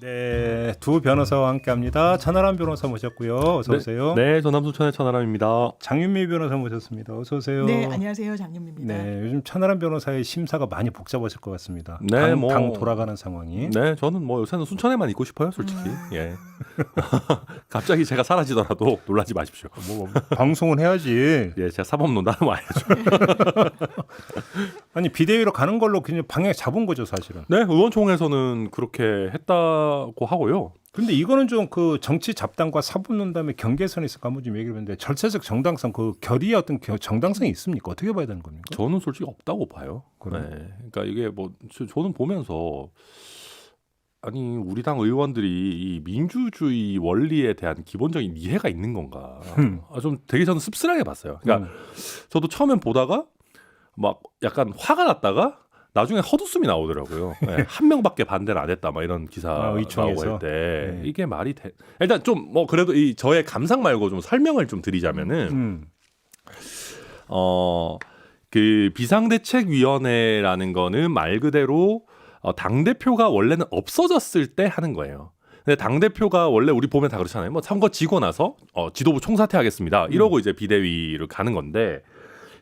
네, 두 변호사와 함께합니다. 천하람 변호사 모셨고요. 어서 오세요. 네, 전남 순천의 천하람입니다. 장윤미 변호사 모셨습니다. 어서 오세요. 네, 안녕하세요. 장윤미입니다. 네, 요즘 천하람 변호사의 심사가 많이 복잡하실 것 같습니다. 네, 당 돌아가는 상황이. 네, 저는 뭐 요새는 순천에만 있고 싶어요, 솔직히. 예. 갑자기 제가 사라지더라도 놀라지 마십시오. 뭐 방송은 해야지. 예, 제가 사법농단은 와야죠. 아니 비대위로 가는 걸로 그냥 방향 잡은 거죠, 사실은. 네, 의원총회에서는 그렇게 했다고 하고요. 근데 이거는 좀 그 정치 잡담과 사법논담의 경계선이 있을까 한번 좀 얘기를 했는데 절차적 정당성, 그 결의의 어떤 정당성이 있습니까? 어떻게 봐야 되는 겁니까? 저는 솔직히 없다고 봐요. 그래요? 네, 그러니까 이게 뭐 저는 보면서 아니 우리 당 의원들이 이 민주주의 원리에 대한 기본적인 이해가 있는 건가? 좀 되게 저는 씁쓸하게 봤어요. 그러니까 저도 처음엔 보다가 막 약간 화가 났다가 나중에 헛웃음이 나오더라고요. 네, 한 명밖에 반대를 안 했다, 막 이런 기사 나오고 할 때 이게 말이 돼? 일단 좀 뭐 그래도 이 저의 감상 말고 좀 설명을 좀 드리자면은 그 비상대책위원회라는 거는 말 그대로 당 대표가 원래는 없어졌을 때 하는 거예요. 근데 당 대표가 원래 우리 보면 다 그렇잖아요. 뭐 선거 지고 나서 지도부 총사퇴하겠습니다. 이러고 이제 비대위를 가는 건데.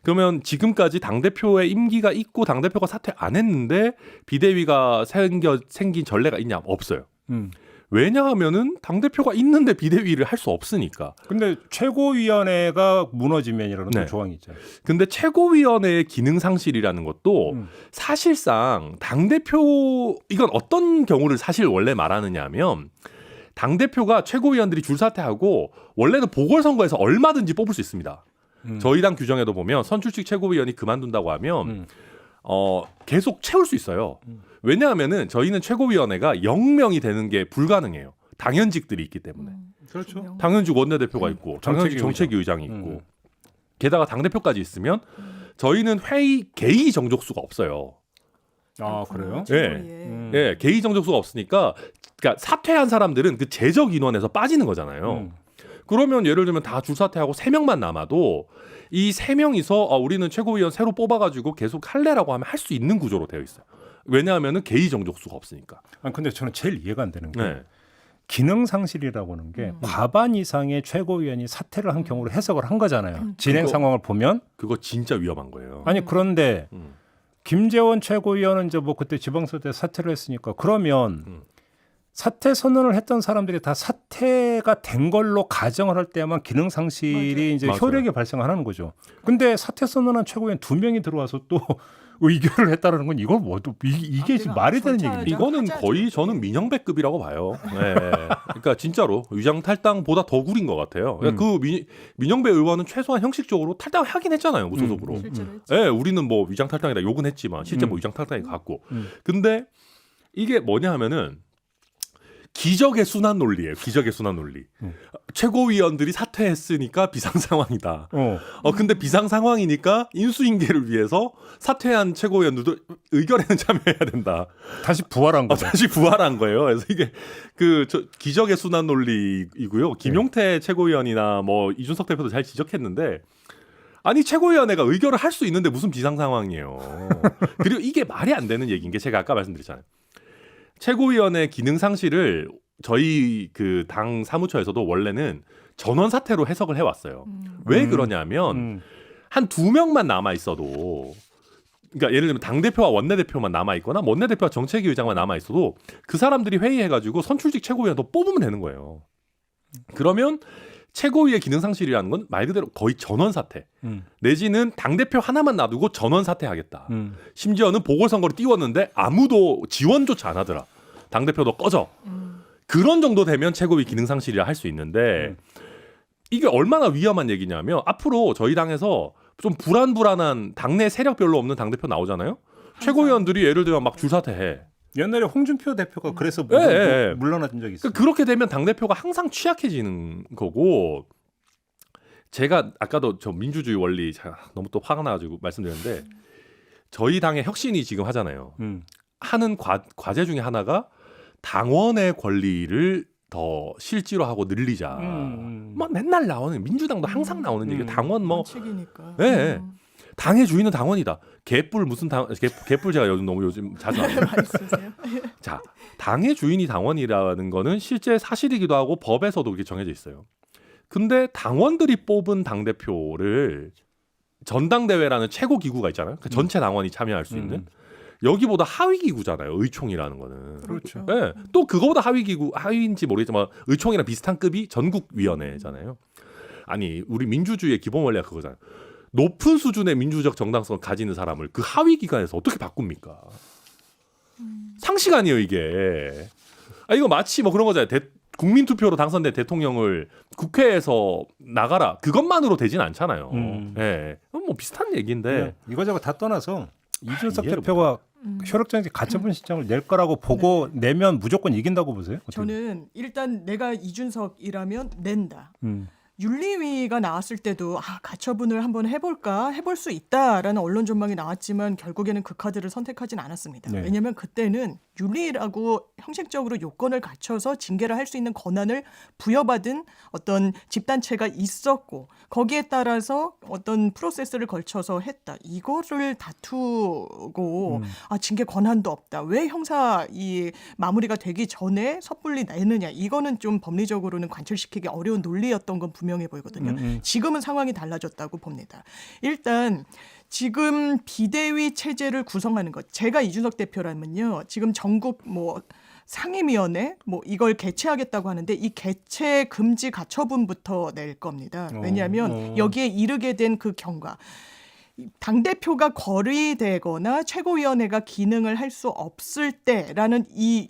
그러면 지금까지 당대표의 임기가 있고 당대표가 사퇴 안 했는데 비대위가 생긴 전례가 있냐? 없어요. 왜냐하면은 당대표가 있는데 비대위를 할 수 없으니까. 근데 최고위원회가 무너지면이라는 또 조항이 있잖아요. 근데 최고위원회의 기능 상실이라는 것도 사실상 당대표 이건 어떤 경우를 사실 원래 말하느냐 하면 당대표가 최고위원들이 줄사퇴하고 원래는 보궐선거에서 얼마든지 뽑을 수 있습니다. 저희 당 규정에도 보면 선출직 최고위원이 그만둔다고 하면 계속 채울 수 있어요. 왜냐하면은 저희는 최고위원회가 0명이 되는 게 불가능해요. 당연직들이 있기 때문에. 그렇죠. 당연직 원내대표가 있고 당연직 정책위 의장이 있고 게다가 당대표까지 있으면 저희는 회의 개의 정족수가 없어요. 아, 그래요? 예. 예, 개의 정족수가 없으니까 그러니까 사퇴한 사람들은 그 재적 인원에서 빠지는 거잖아요. 그러면 예를 들면 다 줄사퇴하고 3명만 남아도 이 3명이서 우리는 최고위원 새로 뽑아가지고 계속 할래라고 하면 할 수 있는 구조로 되어 있어요. 왜냐하면은 개의 정족수가 없으니까. 아, 근데 저는 제일 이해가 안 되는 게 네. 기능 상실이라고 하는 게 과반 이상의 최고위원이 사퇴를 한 경우로 해석을 한 거잖아요. 진행 상황을 보면. 그거 진짜 위험한 거예요. 아니 그런데 김재원 최고위원은 이제 뭐 그때 지방선거 때 사퇴를 했으니까 그러면 사퇴 선언을 했던 사람들이 다 사퇴가 된 걸로 가정을 할 때만 기능 상실이 이제 맞아요. 효력이 발생하는 거죠. 근데 사퇴 선언한 최고위원 2명이 들어와서 또 의결을 했다라는 건 이걸 뭐도 이게 지금 말이 되는 얘기입니까? 이거는 거의 저는 민영배급이라고 봐요. 네. 그러니까 진짜로 위장 탈당보다 더 구린 것 같아요. 그러니까 그 민영배 의원은 최소한 형식적으로 탈당을 하긴 했잖아요, 무소속으로. 실제로 했죠. 네, 우리는 뭐 위장 탈당이다 욕은 했지만 실제 뭐 위장 탈당이 갔고. 근데 이게 뭐냐 하면은 기적의 순환 논리예요. 기적의 순환 논리. 최고위원들이 사퇴했으니까 비상 상황이다. 근데 비상 상황이니까 인수인계를 위해서 사퇴한 최고위원들도 의결에는 참여해야 된다. 다시 부활한 거죠. 다시 부활한 거예요. 그래서 이게 기적의 순환 논리이고요. 김용태 최고위원이나 뭐 이준석 대표도 잘 지적했는데 아니 최고위원회가 의결을 할 수 있는데 무슨 비상 상황이에요. 그리고 이게 말이 안 되는 얘기인 게 제가 아까 말씀드렸잖아요. 최고위원회 기능 상실을 저희 그 당 사무처에서도 원래는 전원 사퇴로 해석을 해왔어요. 왜 그러냐면 한 2명만 남아 있어도, 그러니까 예를 들면 당 대표와 원내 대표만 남아 있거나 원내 대표와 정책위 의장만 남아 있어도 그 사람들이 회의해가지고 선출직 최고위원도 뽑으면 되는 거예요. 그러면 최고위의 기능 상실이라는 건 말 그대로 거의 전원 사퇴 내지는 당 대표 하나만 놔두고 전원 사퇴하겠다. 심지어는 보궐선거를 띄웠는데 아무도 지원조차 안 하더라. 당 대표도 꺼져. 그런 정도 되면 최고위 기능 상실이라 할 수 있는데 이게 얼마나 위험한 얘기냐면 앞으로 저희 당에서 좀 불안한 당내 세력별로 없는 당 대표 나오잖아요. 최고위원들이 예를 들면 막 줄사퇴해. 옛날에 홍준표 대표가 그래서 물러나준 적이 있어요. 그렇게 되면 당대표가 항상 취약해지는 거고, 제가 아까도 저 민주주의 원리 너무 또 화가 나가지고 말씀드렸는데 저희 당의 혁신이 지금 하잖아요. 하는 과제 중에 하나가 당원의 권리를 더 실질화하고 늘리자. 막 맨날 나오는 민주당도 항상 나오는 얘기. 당원 뭐 원칙이니까. 네. 당의 주인은 당원이다. 개뿔 무슨 개뿔 제가 요즘 자주 나와요. 많이 쓰세요. 자, 당의 주인이 당원이라는 거는 실제 사실이기도 하고 법에서도 그렇게 정해져 있어요. 근데 당원들이 뽑은 당 대표를 전당대회라는 최고 기구가 있잖아요. 그 전체 당원이 참여할 수 있는 여기보다 하위 기구잖아요. 의총이라는 거는. 그렇죠. 네, 또 그거보다 하위 기구 하위인지 모르겠지만 의총이랑 비슷한 급이 전국위원회잖아요. 아니 우리 민주주의의 기본 원리가 그거잖아요. 높은 수준의 민주적 정당성을 가지는 사람을 그 하위 기관에서 어떻게 바꿉니까? 상식 아니에요 이게. 아 이거 마치 뭐 그런 거잖아요. 국민 투표로 당선된 대통령을 국회에서 나가라 그것만으로 되진 않잖아요. 예, 뭐 비슷한 얘기인데 이거저거 다 떠나서 이준석 이해를 대표가 효력정지 가처분 신청을 낼 거라고 보고 내면 무조건 이긴다고 보세요? 어떻게? 저는 일단 내가 이준석이라면 낸다. 음. 윤리위가 나왔을 때도 가처분을 한번 해볼 수 있다라는 언론 전망이 나왔지만 결국에는 그 카드를 선택하진 않았습니다. 네. 왜냐하면 그때는 윤리라고 형식적으로 요건을 갖춰서 징계를 할 수 있는 권한을 부여받은 어떤 집단체가 있었고 거기에 따라서 어떤 프로세스를 걸쳐서 했다. 이거를 다투고 징계 권한도 없다. 왜 형사 이 마무리가 되기 전에 섣불리 내느냐. 이거는 좀 법리적으로는 관철시키기 어려운 논리였던 건 분명해 보이거든요. 지금은 상황이 달라졌다고 봅니다. 일단 지금 비대위 체제를 구성하는 것. 제가 이준석 대표라면요. 지금 전국 상임위원회 이걸 개최하겠다고 하는데 이 개최 금지 가처분부터 낼 겁니다. 왜냐하면 여기에 이르게 된 그 경과. 당대표가 거리되거나 최고위원회가 기능을 할 수 없을 때라는 이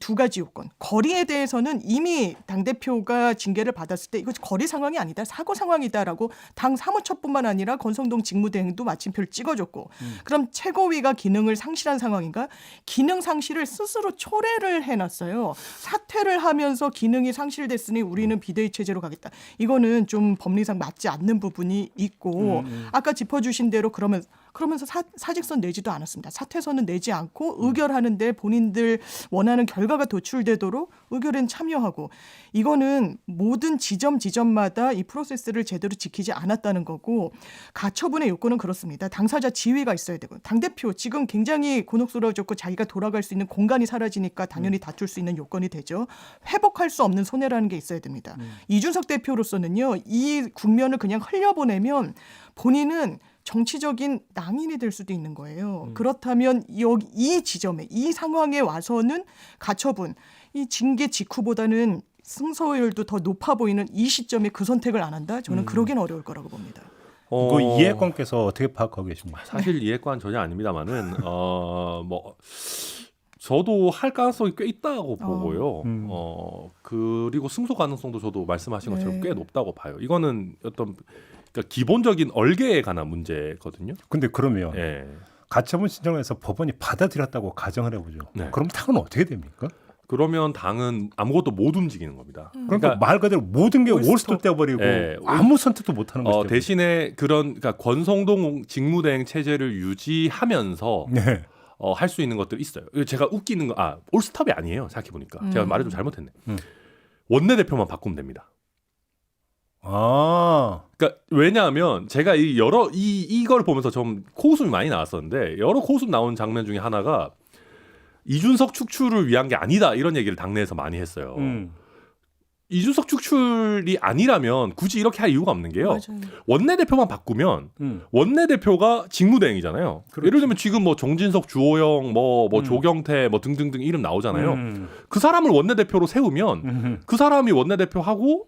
두 가지 요건. 거리에 대해서는 이미 당대표가 징계를 받았을 때 이거 거리 상황이 아니다. 사고 상황이다라고 당 사무처뿐만 아니라 권성동 직무대행도 마침표를 찍어줬고 그럼 최고위가 기능을 상실한 상황인가? 기능 상실을 스스로 초래를 해놨어요. 사퇴를 하면서 기능이 상실됐으니 우리는 비대위 체제로 가겠다. 이거는 좀 법리상 맞지 않는 부분이 있고 아까 짚어주신 대로 그러면서 사직선 내지도 않았습니다. 사퇴선은 내지 않고 의결하는데 본인들 원하는 결과가 도출되도록 의결엔 참여하고 이거는 모든 지점마다 이 프로세스를 제대로 지키지 않았다는 거고 가처분의 요건은 그렇습니다. 당사자 지위가 있어야 되고 당대표 지금 굉장히 곤혹스러워졌고 자기가 돌아갈 수 있는 공간이 사라지니까 당연히 다툴 수 있는 요건이 되죠. 회복할 수 없는 손해라는 게 있어야 됩니다. 이준석 대표로서는요. 이 국면을 그냥 흘려보내면 본인은 정치적인 낭인이 될 수도 있는 거예요. 그렇다면 여기 이 지점에 이 상황에 와서는 가처분, 이 징계 직후보다는 승소율도 더 높아 보이는 이 시점에 그 선택을 안 한다? 저는 그러긴 어려울 거라고 봅니다. 그 이해권께서 어떻게 파악하고 계십니까? 사실 이해관 전혀 아닙니다만은 저도 할 가능성이 꽤 있다고 보고요. 그리고 승소 가능성도 저도 말씀하신 것처럼 꽤 높다고 봐요. 이거는 어떤 그러니까 기본적인 얼개에 관한 문제거든요. 근데 그러면 예. 가처분 신청해서 법원이 받아들였다고 가정을 해보죠. 네. 그럼 당은 어떻게 됩니까? 그러면 당은 아무것도 못 움직이는 겁니다. 그러니까 말 그대로 모든 게 올스톱 돼버리고 예. 아무 선택도 못하는 거죠. 대신에 그러니까 권성동 직무대행 체제를 유지하면서 네. 할 수 있는 것들이 있어요. 제가 웃기는 거 올스톱이 아니에요. 생각해 보니까 제가 말을 좀 잘못했네. 원내대표만 바꾸면 됩니다. 그러니까 왜냐하면 제가 이걸 보면서 좀 코웃음이 많이 나왔었는데 여러 코웃음 나온 장면 중에 하나가 이준석 축출을 위한 게 아니다 이런 얘기를 당내에서 많이 했어요. 이준석 축출이 아니라면 굳이 이렇게 할 이유가 없는 게요. 맞아요. 원내대표만 바꾸면 원내대표가 직무대행이잖아요. 그렇죠. 예를 들면 지금 정진석, 주호영, 조경태 등등등 이름 나오잖아요. 그 사람을 원내대표로 세우면 그 사람이 원내대표하고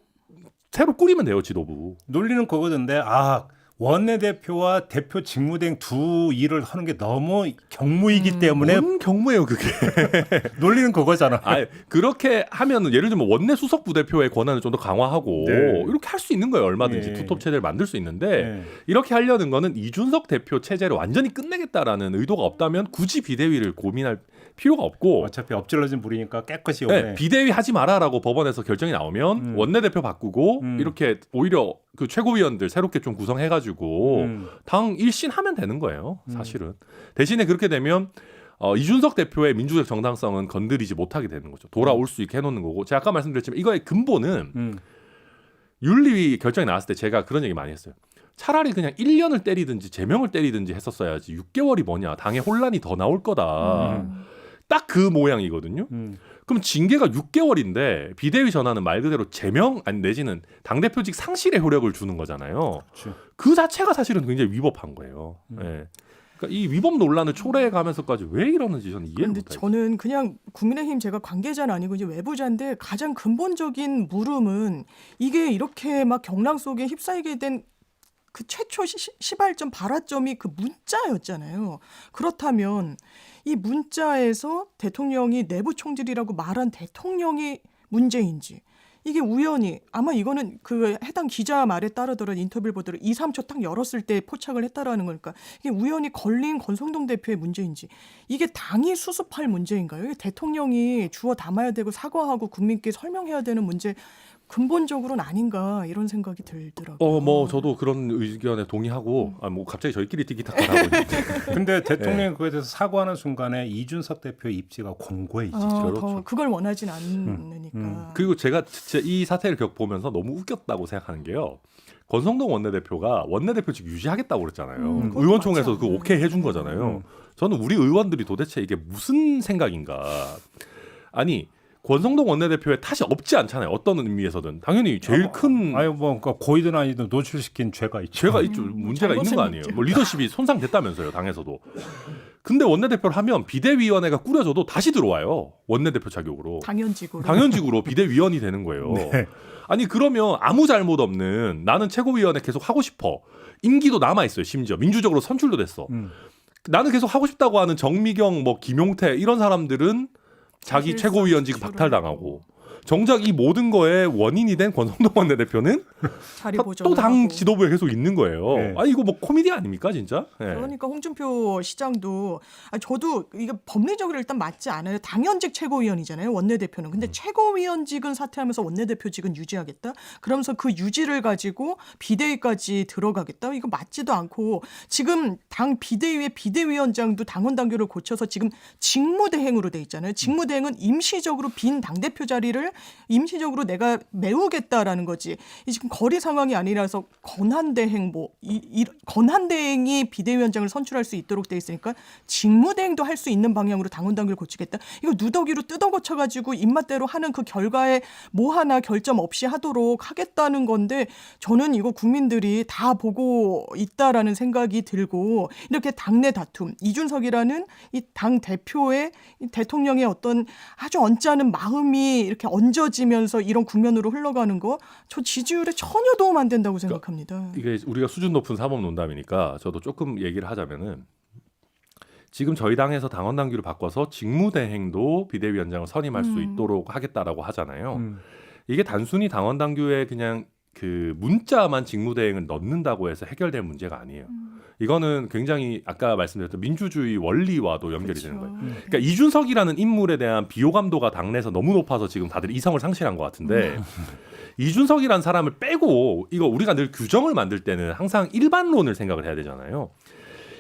새로 꾸리면 돼요, 지도부. 논리는 그거던데 원내대표와 대표 직무대행 두 일을 하는 게 너무 경무이기 때문에 뭔 경무예요, 그게. 논리는 그거잖아. 그렇게 하면 예를 들면 원내 수석 부대표의 권한을 좀 더 강화하고 네. 이렇게 할 수 있는 거예요. 얼마든지 네. 투톱 체제를 만들 수 있는데 네. 이렇게 하려는 거는 이준석 대표 체제를 완전히 끝내겠다라는 의도가 없다면 굳이 비대위를 고민할 필요가 없고 어차피 엎질러진 물이니까 깨끗이 오네. 네, 비대위 하지 마라라고 법원에서 결정이 나오면 원내대표 바꾸고 이렇게 오히려 그 최고위원들 새롭게 좀 구성해가지고 당 일신하면 되는 거예요. 사실은. 대신에 그렇게 되면 이준석 대표의 민주적 정당성은 건드리지 못하게 되는 거죠. 돌아올 수 있게 해놓는 거고. 제가 아까 말씀드렸지만 이거의 근본은 윤리위 결정이 나왔을 때 제가 그런 얘기 많이 했어요. 차라리 그냥 1년을 때리든지 제명을 때리든지 했었어야지 6개월이 뭐냐. 당에 혼란이 더 나올 거다. 딱 그 모양이거든요. 그럼 징계가 6개월인데 비대위 전환은 말 그대로 제명 아니 내지는 당대표직 상실의 효력을 주는 거잖아요. 그렇죠. 그 자체가 사실은 굉장히 위법한 거예요. 예. 그러니까 이 위법 논란을 초래해 가면서까지 왜 이러는지 저는 이해를 근데 못해요. 저는 그냥 국민의힘 제가 관계자는 아니고 이제 외부자인데 가장 근본적인 물음은 이게 이렇게 막 경랑 속에 휩싸이게 된 그 최초 시발점 발화점이 그 문자였잖아요. 그렇다면 이 문자에서 대통령이 내부 총질이라고 말한 대통령이 문제인지 이게 우연히 아마 이거는 그 해당 기자 말에 따르더라도 인터뷰를 보더라도 2, 3초 딱 열었을 때 포착을 했다라는 거니까 이게 우연히 걸린 권성동 대표의 문제인지 이게 당이 수습할 문제인가요? 이게 대통령이 주워 담아야 되고 사과하고 국민께 설명해야 되는 문제 근본적으로는 아닌가 이런 생각이 들더라고요. 뭐 저도 그런 의견에 동의하고 뭐 갑자기 저희끼리 티키타카를 하고 있는데 근데 대통령이 그거에 대해서 사과하는 순간에 이준석 대표의 입지가 공고해지죠. 그렇죠. 그걸 원하진 않으니까. 그리고 제가 진짜 이 사태를 보면서 너무 웃겼다고 생각하는 게요. 권성동 원내대표가 원내대표직 유지하겠다고 그랬잖아요. 그것도 의원총회에서 맞지 그 않나요? 오케이 해준 거잖아요. 저는 우리 의원들이 도대체 이게 무슨 생각인가. 아니 권성동 원내대표의 탓이 없지 않잖아요. 어떤 의미에서든. 당연히 제일 큰 아유 뭐 그러니까 고의든 아니든 노출시킨 죄가 있죠. 죄가 있죠. 문제가 있는 거 잘못은 아니에요. 있죠. 뭐 리더십이 손상됐다면서요. 당에서도. 근데 원내대표를 하면 비대위원회가 꾸려져도 다시 들어와요. 원내대표 자격으로. 당연직으로 비대위원이 되는 거예요. 네. 아니 그러면 아무 잘못 없는 나는 최고위원회 계속 하고 싶어. 임기도 남아있어요. 심지어. 민주적으로 선출도 됐어. 나는 계속 하고 싶다고 하는 정미경, 뭐 김용태 이런 사람들은 자기 사실상 최고위원직 박탈당하고 정작 이 모든 거에 원인이 된 권성동 원내대표는 자리 또 당 보존하고. 지도부에 계속 있는 거예요. 네. 아니 이거 뭐 코미디 아닙니까 진짜? 네. 그러니까 홍준표 시장도 저도 이게 법리적으로 일단 맞지 않아요. 당연직 최고위원이잖아요. 원내대표는. 근데 최고위원직은 사퇴하면서 원내대표직은 유지하겠다. 그러면서 그 유지를 가지고 비대위까지 들어가겠다. 이거 맞지도 않고 지금 당 비대위의 비대위원장도 당원 당규를 고쳐서 지금 직무대행으로 돼 있잖아요. 직무대행은 임시적으로 빈 당대표 자리를 임시적으로 내가 메우겠다라는 거지. 이 지금 거리 상황이 아니라서 권한대행 권한대행이 비대위원장을 선출할 수 있도록 돼 있으니까 직무대행도 할 수 있는 방향으로 당원 당규를 고치겠다. 이거 누더기로 뜯어고쳐 가지고 입맛대로 하는 그 결과에 뭐 하나 결점 없이 하도록 하겠다는 건데 저는 이거 국민들이 다 보고 있다라는 생각이 들고 이렇게 당내 다툼 이준석이라는 이 당 대표의 이 대통령의 어떤 아주 언짢은 마음이 이렇게 얹어지면서 이런 국면으로 흘러가는 거 저 지지율에 전혀 도움 안 된다고 생각합니다. 이게 우리가 수준 높은 사법 논담이니까 저도 조금 얘기를 하자면은 지금 저희 당에서 당원 당규를 바꿔서 직무대행도 비대위원장을 선임할 수 있도록 하겠다라고 하잖아요. 이게 단순히 당원 당규에 그냥 그 문자만 직무대행을 넣는다고 해서 해결될 문제가 아니에요. 이거는 굉장히 아까 말씀드렸던 민주주의 원리와도 연결이 되는 거예요. 그러니까 이준석이라는 인물에 대한 비호감도가 당내에서 너무 높아서 지금 다들 이성을 상실한 것 같은데 이준석이라는 사람을 빼고 이거 우리가 늘 규정을 만들 때는 항상 일반론을 생각을 해야 되잖아요.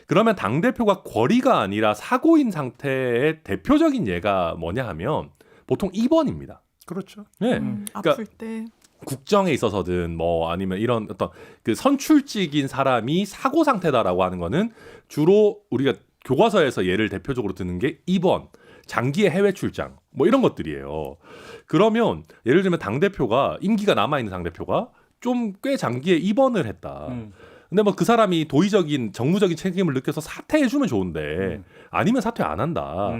그러면 당대표가 권리가 아니라 사고인 상태의 대표적인 예가 뭐냐 하면 보통 입원입니다. 그렇죠. 네. 아플 때 국정에 있어서든 뭐 아니면 이런 어떤 그 선출직인 사람이 사고 상태다라고 하는 거는 주로 우리가 교과서에서 예를 대표적으로 드는 게 입원, 장기의 해외 출장 뭐 이런 것들이에요. 그러면 예를 들면 당대표가 임기가 남아있는 당대표가 좀 꽤 장기에 입원을 했다. 근데 뭐 그 사람이 도의적인 정무적인 책임을 느껴서 사퇴해주면 좋은데 아니면 사퇴 안 한다.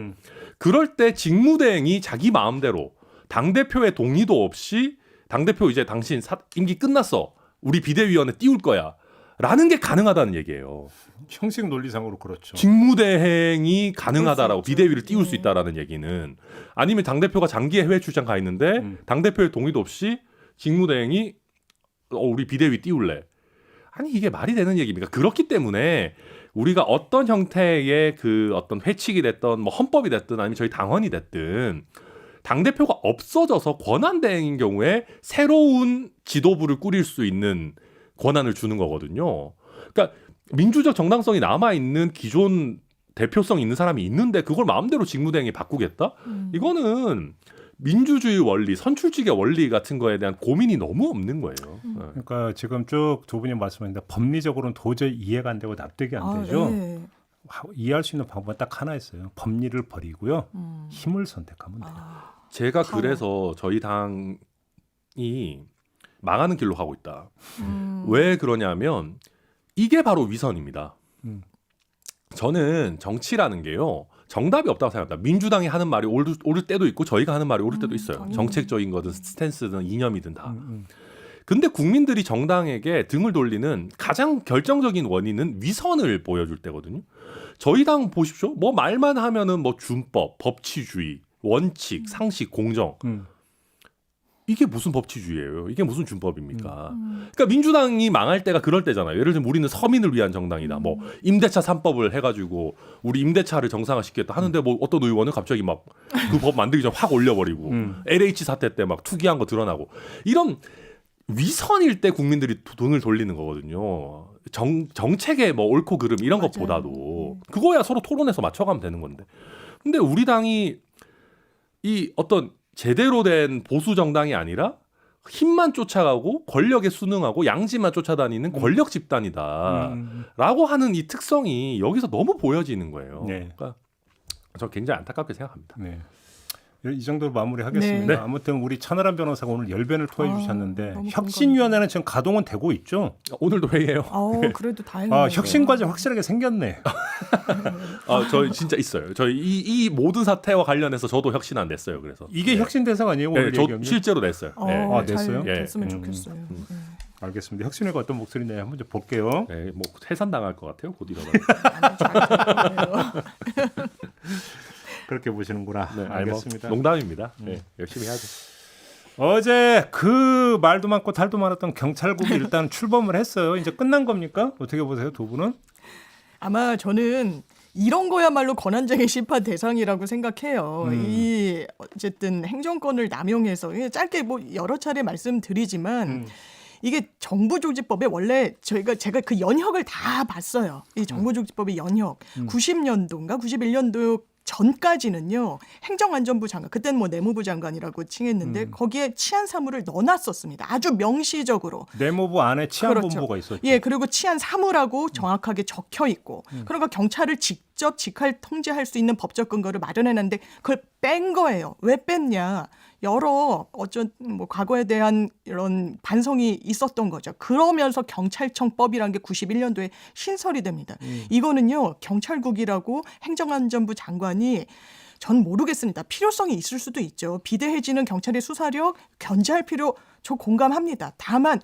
그럴 때 직무대행이 자기 마음대로 당대표의 동의도 없이 당대표 이제 당신 임기 끝났어. 우리 비대위원회 띄울 거야. 라는 게 가능하다는 얘기예요. 형식 논리상으로 그렇죠. 직무대행이 가능하다라고 그럴 수 있죠. 비대위를 띄울 수 있다라는 얘기는 아니면 당대표가 장기에 해외 출장 가 있는데 당대표의 동의도 없이 직무대행이 우리 비대위 띄울래. 아니 이게 말이 되는 얘기입니까? 그렇기 때문에 우리가 어떤 형태의 그 어떤 회칙이 됐던 뭐 헌법이 됐든 아니면 저희 당헌이 됐든 당대표가 없어져서 권한대행인 경우에 새로운 지도부를 꾸릴 수 있는 권한을 주는 거거든요. 그러니까 민주적 정당성이 남아있는 기존 대표성 있는 사람이 있는데 그걸 마음대로 직무대행이 바꾸겠다? 이거는 민주주의 원리, 선출직의 원리 같은 거에 대한 고민이 너무 없는 거예요. 그러니까 지금 쭉 두 분이 말씀하셨는데 법리적으로는 도저히 이해가 안 되고 납득이 안 되죠. 네. 이해할 수 있는 방법은 딱 하나 있어요. 법리를 버리고요. 힘을 선택하면 돼요. 제가 그래서 저희 당이 망하는 길로 가고 있다. 왜 그러냐면 이게 바로 위선입니다. 저는 정치라는 게요. 정답이 없다고 생각합니다. 민주당이 하는 말이 옳을 때도 있고 저희가 하는 말이 옳을 때도 있어요. 당연히. 정책적인 거든 스탠스든 이념이든 다. 근데 국민들이 정당에게 등을 돌리는 가장 결정적인 원인은 위선을 보여줄 때거든요. 저희 당 보십시오. 뭐 말만 하면은 뭐 준법, 법치주의, 원칙, 상식, 공정. 이게 무슨 법치주의예요? 이게 무슨 준법입니까? 그러니까 민주당이 망할 때가 그럴 때잖아요. 예를 들면 우리는 서민을 위한 정당이다. 뭐 임대차 3법을 해가지고 우리 임대차를 정상화시켰다 하는데 뭐 어떤 의원은 갑자기 막 그 법 만들기 전에 확 올려버리고 LH 사태 때 막 투기한 거 드러나고 이런 위선일 때 국민들이 돈을 돌리는 거거든요. 정책의 뭐 옳고 그름 이런 맞아요. 것보다도 그거야 서로 토론해서 맞춰가면 되는 건데. 근데 우리 당이 이 어떤 제대로 된 보수 정당이 아니라 힘만 쫓아가고 권력에 순응하고 양지만 쫓아다니는 권력 집단이다라고 하는 이 특성이 여기서 너무 보여지는 거예요. 네. 그러니까 저 굉장히 안타깝게 생각합니다. 네. 이 정도로 마무리하겠습니다. 네. 아무튼 우리 천하람 변호사가 오늘 열변을 토해 주셨는데 너무 혁신위원회는 지금 가동은 되고 있죠. 오늘도 회의해요. 그래도 다행이네요. 혁신 과제 확실하게 생겼네. 저 진짜 있어요. 저희 이 모든 사태와 관련해서 저도 혁신 안 냈어요. 그래서 이게 혁신 대상 아니에요? 오늘 저 얘기한 게? 실제로 냈어요. 네. 아, 냈어요? 잘 됐으면 예. 좋겠어요. 알겠습니다. 혁신위가 어떤 목소리냐 한번 좀 볼게요. 네, 뭐 해산 당할 것 같아요. 곧 일어나. 아니, 잘 됐네요. 그렇게 보시는구나. 네, 알겠습니다. 농담입니다. 네, 열심히 해야죠. 어제 그 말도 많고 탈도 많았던 경찰국이 일단 출범을 했어요. 이제 끝난 겁니까? 어떻게 보세요, 두 분은? 아마 저는 이런 거야말로 권한쟁의 심판 대상이라고 생각해요. 이 어쨌든 행정권을 남용해서 짧게 뭐 여러 차례 말씀드리지만 이게 정부조직법에 원래 제가 그 연혁을 다 봤어요. 이 정부조직법의 연혁 90년도인가 91년도 전까지는요 행정안전부 장관 그때는 뭐 내무부 장관이라고 칭했는데 거기에 치안 사무를 넣어놨었습니다. 아주 명시적으로. 내무부 안에 치안본부가 그렇죠. 있었죠. 예, 그리고 치안 사무라고 정확하게 적혀 있고, 그러니까 경찰을 직접 직할 통제할 수 있는 법적 근거를 마련해놨는데 그걸 뺀 거예요. 왜 뺐냐? 여러 뭐 과거에 대한 이런 반성이 있었던 거죠. 그러면서 경찰청법이라는 게 91년도에 신설이 됩니다. 이거는요 경찰국이라고 행정안전부 장관이 전 모르겠습니다. 필요성이 있을 수도 있죠. 비대해지는 경찰의 수사력 견제할 필요 저 공감합니다. 다만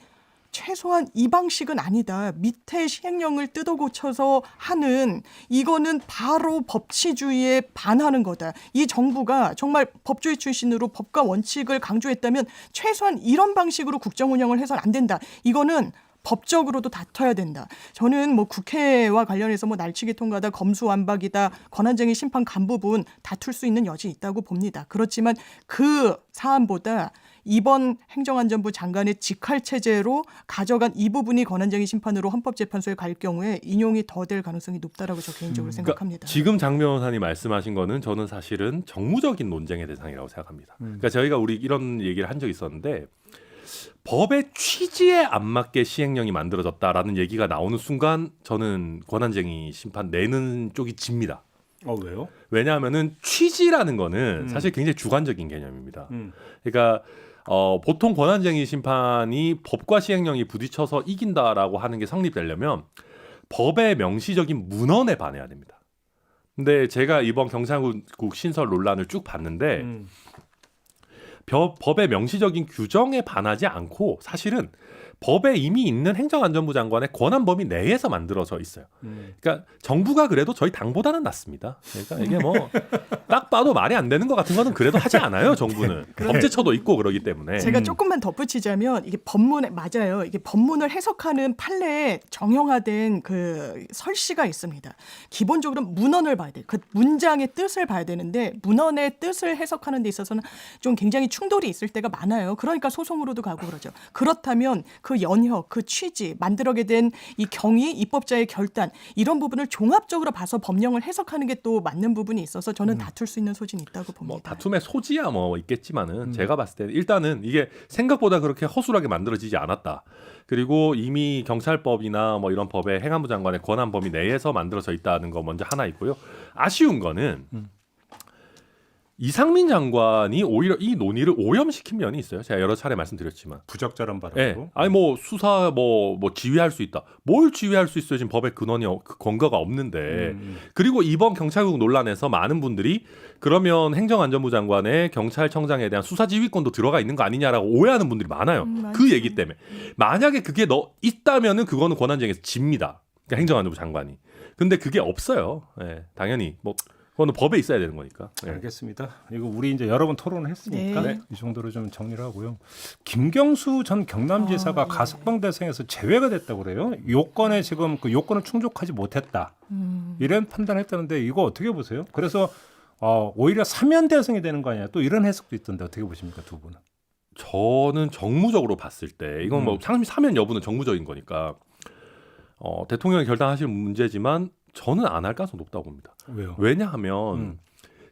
최소한 이 방식은 아니다. 밑에 시행령을 뜯어 고쳐서 하는 이거는 바로 법치주의에 반하는 거다. 이 정부가 정말 법주의 출신으로 법과 원칙을 강조했다면 최소한 이런 방식으로 국정 운영을 해서는 안 된다. 이거는 법적으로도 다퉈야 된다. 저는 뭐 국회와 관련해서 뭐 날치기 통과다, 검수완박이다, 권한쟁의 심판 간 부분 다툴 수 있는 여지 있다고 봅니다. 그렇지만 그 사안보다 이번 행정안전부 장관의 직할 체제로 가져간 이 부분이 권한쟁의 심판으로 헌법재판소에 갈 경우에 인용이 더 될 가능성이 높다라고 저 개인적으로 생각합니다. 지금 장 변호사님 말씀하신 거는 저는 사실은 정무적인 논쟁의 대상이라고 생각합니다. 그러니까 저희가 우리 이런 얘기를 한 적이 있었는데 법의 취지에 안 맞게 시행령이 만들어졌다라는 얘기가 나오는 순간 저는 권한쟁의 심판 내는 쪽이 집니다. 왜요? 왜냐하면은 취지라는 거는 사실 굉장히 주관적인 개념입니다. 그러니까 보통 권한쟁의 심판이 법과 시행령이 부딪혀서 이긴다라고 하는 게 성립되려면 법의 명시적인 문헌에 반해야 됩니다. 근데 제가 이번 경찰국 신설 논란을 쭉 봤는데 법의 명시적인 규정에 반하지 않고 사실은 법에 이미 있는 행정안전부 장관의 권한 범위 내에서 만들어져 있어요. 그러니까 정부가 그래도 저희 당보다는 낫습니다. 그러니까 이게 뭐 딱 봐도 말이 안 되는 것 같은 거는 그래도 하지 않아요. 정부는 범죄처도 있고 그러기 때문에. 제가 조금만 덧붙이자면 이게 법문에 맞아요. 이게 법문을 해석하는 판례에 정형화된 그 설시가 있습니다. 기본적으로 문헌을 봐야 돼요. 그 문장의 뜻을 봐야 되는데 문헌의 뜻을 해석하는 데 있어서는 좀 굉장히 충돌이 있을 때가 많아요. 그러니까 소송으로도 가고 그러죠. 그렇다면 그 연혁, 그 취지, 만들어게 된 이 경위, 입법자의 결단 이런 부분을 종합적으로 봐서 법령을 해석하는 게 또 맞는 부분이 있어서 저는 다툴 수 있는 소지는 있다고 봅니다. 뭐 다툼의 소지야 뭐 있겠지만은 제가 봤을 때는 일단은 이게 생각보다 그렇게 허술하게 만들어지지 않았다. 그리고 이미 경찰법이나 뭐 이런 법에 행안부 장관의 권한 범위 내에서 만들어져 있다는 거 먼저 하나 있고요. 아쉬운 거는 이상민 장관이 오히려 이 논의를 오염시킨 면이 있어요. 제가 여러 차례 말씀드렸지만. 부적절한 발언으로. 예. 아니 뭐 수사 뭐 지휘할 수 있다. 뭘 지휘할 수 있어요? 지금 법에 근원이 근거가 없는데. 그리고 이번 경찰국 논란에서 많은 분들이 그러면 행정안전부 장관의 경찰청장에 대한 수사 지휘권도 들어가 있는 거 아니냐라고 오해하는 분들이 많아요. 그 얘기 때문에. 만약에 그게 있다면은 그거는 권한쟁에서 집니다. 그러니까 행정안전부 장관이. 근데 그게 없어요. 예. 당연히 뭐 그거는 법에 있어야 되는 거니까. 네. 알겠습니다. 이거 우리 이제 여러 번 토론을 했으니까 네. 이 정도로 좀 정리를 하고요. 김경수 전 경남지사가 예. 가석방 대상에서 제외가 됐다고 그래요. 요건에 지금 그 요건을 충족하지 못했다. 이런 판단했다는데 이거 어떻게 보세요? 그래서 오히려 사면 대상이 되는 거 아니야? 또 이런 해석도 있던데 어떻게 보십니까, 두 분은? 저는 정무적으로 봤을 때 이건 뭐 상임 사면 여부는 정무적인 거니까 대통령이 결단하실 문제지만 저는 안 할 가능성이 높다고 봅니다. 왜요? 왜냐하면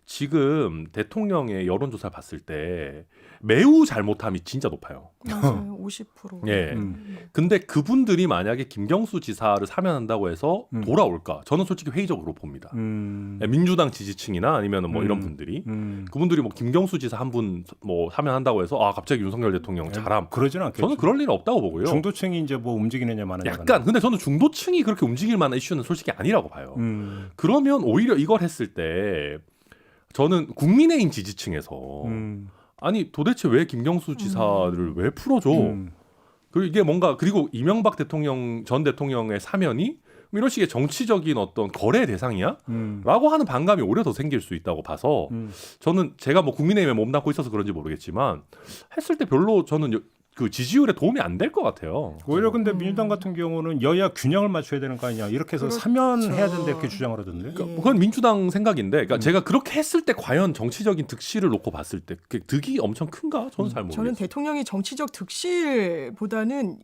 지금 대통령의 여론조사를 봤을 때 매우 잘못함이 진짜 높아요. 맞아요. 50%. 예. 근데 그분들이 만약에 김경수 지사를 사면한다고 해서 돌아올까? 저는 솔직히 회의적으로 봅니다. 예, 민주당 지지층이나 아니면 뭐 이런 분들이 그분들이 뭐 김경수 지사 한 분 뭐 사면한다고 해서 갑자기 윤석열 대통령 잘함. 그러지는 않겠죠. 저는 그럴 일은 없다고 보고요. 중도층이 이제 뭐 움직이느냐 마느냐. 약간 근데 저는 중도층이 그렇게 움직일 만한 이슈는 솔직히 아니라고 봐요. 그러면 오히려 이걸 했을 때 저는 국민의힘 지지층에서 아니 도대체 왜 김경수 지사를 왜 풀어줘? 그리고 이게 뭔가 그리고 이명박 대통령 전 대통령의 사면이 이런 식의 정치적인 어떤 거래 대상이야? 라고 하는 반감이 오히려 더 생길 수 있다고 봐서 저는 제가 뭐 국민의힘에 몸담고 있어서 그런지 모르겠지만 했을 때 별로 저는 그 지지율에 도움이 안 될 것 같아요. 오히려 근데 민주당 같은 경우는 여야 균형을 맞춰야 되는 거 아니냐 이렇게 해서 그렇죠. 사면해야 된다 이렇게 주장을 하던데. 그건 민주당 생각인데, 그러니까 제가 그렇게 했을 때 과연 정치적인 득실을 놓고 봤을 때 그 득이 엄청 큰가? 저는 잘 모르겠어요. 저는 대통령이 정치적 득실보다는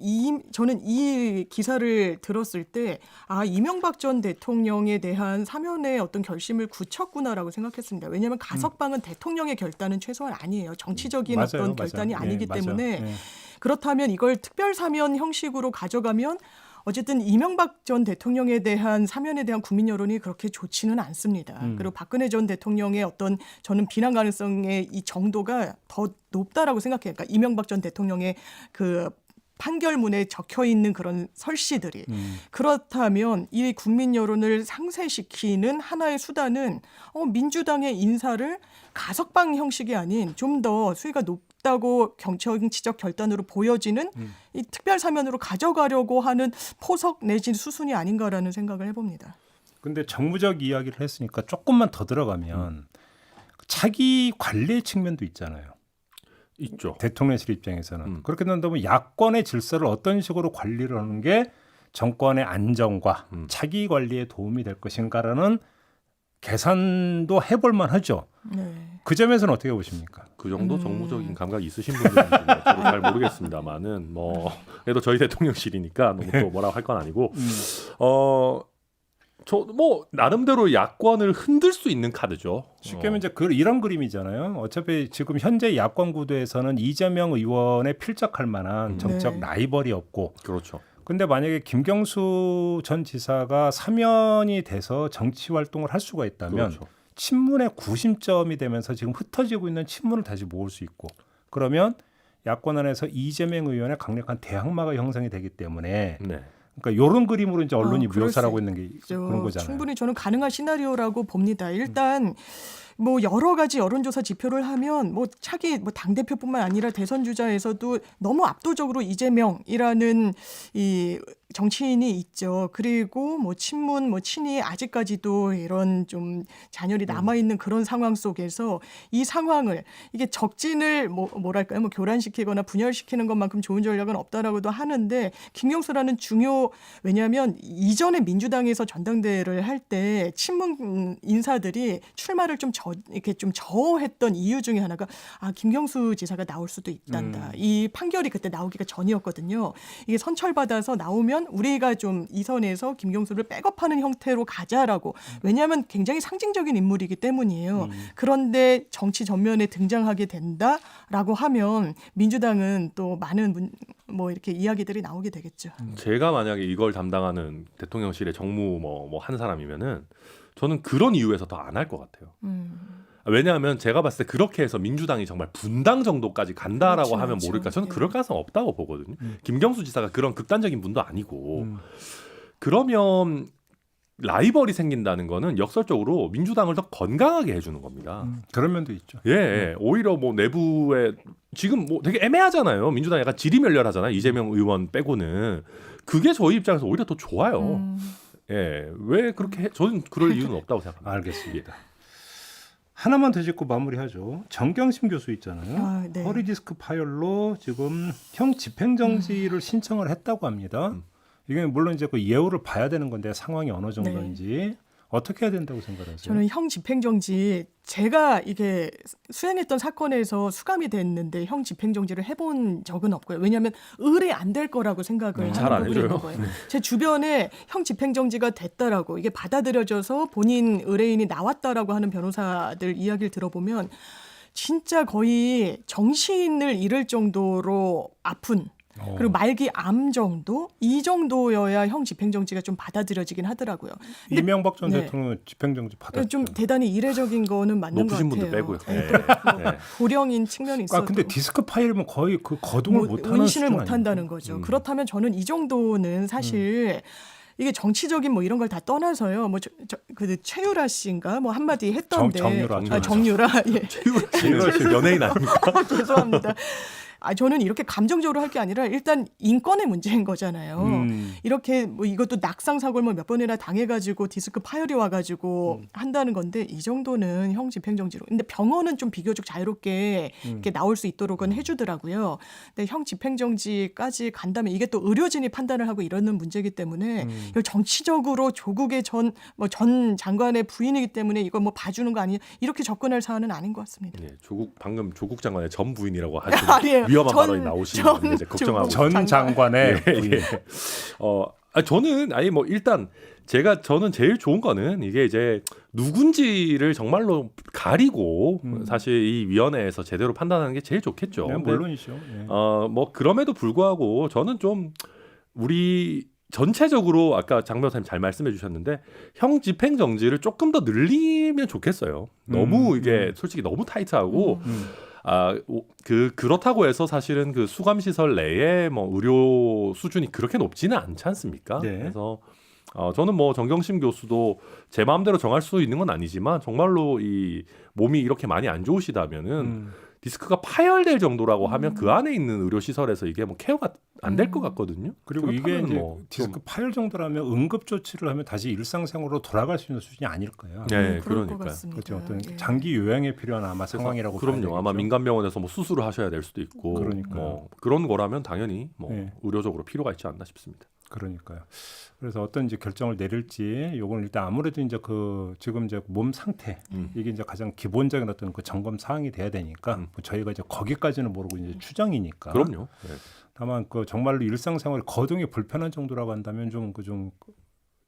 저는 이 기사를 들었을 때 이명박 전 대통령에 대한 사면의 어떤 결심을 굳혔구나라고 생각했습니다. 왜냐하면 가석방은 대통령의 결단은 최소한 아니에요. 정치적인 맞아요, 어떤 맞아요. 결단이 아니기 맞아요. 때문에 예. 그렇다면 이걸 특별 사면 형식으로 가져가면 어쨌든 이명박 전 대통령에 대한 사면에 대한 국민 여론이 그렇게 좋지는 않습니다. 그리고 박근혜 전 대통령의 어떤 저는 비난 가능성의 이 정도가 더 높다라고 생각해요. 그러니까 이명박 전 대통령의 그 판결문에 적혀 있는 그런 설시들이 그렇다면 이 국민 여론을 상쇄시키는 하나의 수단은 민주당의 인사를 가석방 형식이 아닌 좀 더 수위가 높다고 정치적 결단으로 보여지는 이 특별 사면으로 가져가려고 하는 포석 내지 수순이 아닌가라는 생각을 해봅니다. 근데 정무적 이야기를 했으니까 조금만 더 들어가면 차기 관리 측면도 있잖아요. 있죠. 대통령실 입장에서는 그렇게 된다면 야권의 질서를 어떤 식으로 관리를 하는 게 정권의 안정과 차기 관리에 도움이 될 것인가라는 계산도 해볼 만하죠. 네. 그 점에서는 어떻게 보십니까? 그 정도 정무적인 감각이 있으신 분들은 저도 잘 모르겠습니다만은 뭐 그래도 저희 대통령실이니까 너무 또 뭐라고 할 건 아니고 저 뭐 나름대로 야권을 흔들 수 있는 카드죠. 쉽게 하면 이제 이런 그림이잖아요. 어차피 지금 현재 야권 구도에서는 이재명 의원에 필적할 만한 정적 네. 라이벌이 없고 그렇죠. 근데 만약에 김경수 전 지사가 사면이 돼서 정치 활동을 할 수가 있다면 그렇죠. 친문의 구심점이 되면서 지금 흩어지고 있는 친문을 다시 모을 수 있고 그러면 야권 안에서 이재명 의원의 강력한 대항마가 형성이 되기 때문에 네. 그러니까 이런 그림으로 이제 언론이 그럴 묘사를 수 하고 있는 게 그런 거잖아요. 충분히 저는 가능한 시나리오라고 봅니다. 일단 뭐 여러 가지 여론조사 지표를 하면 뭐 차기 뭐 당 대표뿐만 아니라 대선 주자에서도 너무 압도적으로 이재명이라는 이 정치인이 있죠. 그리고 뭐 친문, 뭐 친이 아직까지도 이런 좀 잔열이 남아 있는 그런 상황 속에서 이 상황을 이게 적진을 뭐랄까요, 뭐 교란시키거나 분열시키는 것만큼 좋은 전략은 없다라고도 하는데 김경수라는 왜냐하면 이전에 민주당에서 전당대회를 할 때 친문 인사들이 출마를 좀 이렇게 좀 저했던 이유 중에 하나가 김경수 지사가 나올 수도 있단다. 이 판결이 그때 나오기가 전이었거든요. 이게 선철받아서 나오면 우리가 좀 이 선에서 김경수를 백업하는 형태로 가자라고. 왜냐하면 굉장히 상징적인 인물이기 때문이에요. 그런데 정치 전면에 등장하게 된다라고 하면 민주당은 또 많은 뭐 이렇게 이야기들이 나오게 되겠죠. 제가 만약에 이걸 담당하는 대통령실의 정무 뭐 한 사람이면은 저는 그런 이유에서 더 안 할 것 같아요. 왜냐하면 제가 봤을 때 그렇게 해서 민주당이 정말 분당 정도까지 간다라고 그렇죠, 하면 그렇죠. 모를까. 저는 예. 그럴 가능성 없다고 보거든요. 김경수 지사가 그런 극단적인 분도 아니고 그러면 라이벌이 생긴다는 거는 역설적으로 민주당을 더 건강하게 해주는 겁니다. 그런 면도 있죠. 예, 오히려 뭐 내부에 지금 뭐 되게 애매하잖아요. 민주당 약간 지리멸렬하잖아요. 이재명 의원 빼고는 그게 저희 입장에서 오히려 더 좋아요. 예, 왜 그렇게 저는 그럴 이유는 없다고 생각합니다. 알겠습니다. 하나만 더 짚고 마무리하죠. 정경심 교수 있잖아요. 네. 허리 디스크 파열로 지금 형 집행정지를 신청을 했다고 합니다. 이게 물론 이제 그 예우를 봐야 되는 건데 상황이 어느 정도인지 어떻게 해야 된다고 생각하세요? 저는 형 집행정지 제가 이게 수행했던 사건에서 수감이 됐는데 형 집행정지를 해본 적은 없고요. 왜냐하면 의뢰 안 될 거라고 생각을 잘 안 하는 부분이 있는 해줘요. 거예요. 제 주변에 형 집행정지가 됐다라고 이게 받아들여져서 본인 의뢰인이 나왔다라고 하는 변호사들 이야기를 들어보면 진짜 거의 정신을 잃을 정도로 아픈 그리고 말기 암 정도 이 정도여야 형 집행정지가 좀 받아들여지긴 하더라고요. 근데 이명박 전 네. 대통령 집행정지 받았죠. 좀 대단히 이례적인 거는 맞는 것 높으신 같아요. 분도 빼고요. 네, 예. 또 예. 고령인 측면이 있어도 근데 디스크 파열이면 거의 그 거동을 못하는 운신을 수준 못한다는 아닙니까? 거죠. 그렇다면 저는 이 정도는 사실 이게 정치적인 뭐 이런 걸 다 떠나서요. 뭐 그 최유라 씨인가 뭐 한마디 했던데 정유라. 정유라 예. 최유라 씨 연예인 아닙니까? 죄송합니다. 저는 이렇게 감정적으로 할 게 아니라 일단 인권의 문제인 거잖아요. 이렇게 뭐 이것도 낙상 사고를 뭐 몇 번이나 당해가지고 디스크 파열이 와가지고 한다는 건데 이 정도는 형 집행정지로. 근데 병원은 좀 비교적 자유롭게 이렇게 나올 수 있도록은 해주더라고요. 근데 형 집행정지까지 간다면 이게 또 의료진이 판단을 하고 이러는 문제이기 때문에 이걸 정치적으로 조국의 전 장관의 부인이기 때문에 이걸 뭐 봐주는 거 아니냐 이렇게 접근할 사안은 아닌 것 같습니다. 예, 방금 조국 장관의 전 부인이라고 하시는 아니에요. 위험한 전- 발언이 나오시는 거 이제 걱정하고 조국 전 장관의 부인. 저는 뭐 일단 저는 제일 좋은 거는 이게 이제 누군지를 정말로 가리고 사실 이 위원회에서 제대로 판단하는 게 제일 좋겠죠. 네, 근데 물론이죠. 예. 뭐 그럼에도 불구하고 저는 좀 우리 전체적으로 아까 장 변호사님 잘 말씀해 주셨는데 형 집행 정지를 조금 더 늘리면 좋겠어요. 너무 이게 솔직히 너무 타이트하고 그렇다고 해서 사실은 그 수감 시설 내에 뭐 의료 수준이 그렇게 높지는 않지 않습니까? 네. 그래서 저는 뭐 정경심 교수도 제 마음대로 정할 수 있는 건 아니지만 정말로 이 몸이 이렇게 많이 안 좋으시다면은 디스크가 파열될 정도라고 하면 그 안에 있는 의료 시설에서 이게 뭐 케어가 안 될 것 같거든요. 그리고 이게 그렇다면 이제 뭐 디스크 파열 정도라면 응급 조치를 하면 다시 일상생활로 돌아갈 수 있는 수준이 아닐 거예요. 네, 그럴 것 그러니까요. 같습니다. 그렇죠. 어떤 예. 장기 요양에 필요한 아마 그래서 상황이라고 봐야 그럼요. 아마 되겠죠. 민간병원에서 뭐 수술을 하셔야 될 수도 있고 그러니까요. 뭐 그런 거라면 당연히 뭐 네. 의료적으로 필요가 있지 않나 싶습니다. 그러니까요. 그래서 어떤 이제 결정을 내릴지 요건 일단 아무래도 이제 지금 이제 몸 상태 이게 이제 가장 기본적인 어떤 그 점검 사항이 돼야 되니까 뭐 저희가 이제 거기까지는 모르고 이제 추정이니까. 그럼요. 네. 다만 정말로 일상생활 거동이 불편한 정도라고 한다면 좀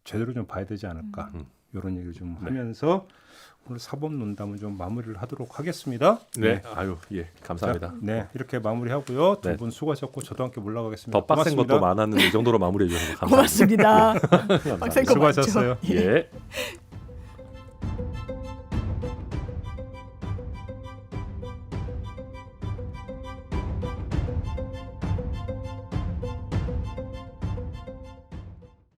제대로 좀 봐야 되지 않을까 이런 얘기를 좀 하면서 오늘 사법 논담은 좀 마무리를 하도록 하겠습니다. 네. 아유, 예. 감사합니다. 네, 이렇게 마무리하고요. 두 네. 분 수고하셨고 저도 함께 물러가겠습니다. 더 빡센 고맙습니다. 것도 많았는데 이 정도로 마무리해 주셔서 감사합니다. 고맙습니다. 빡센 거 맞죠? 수고하셨어요. 예.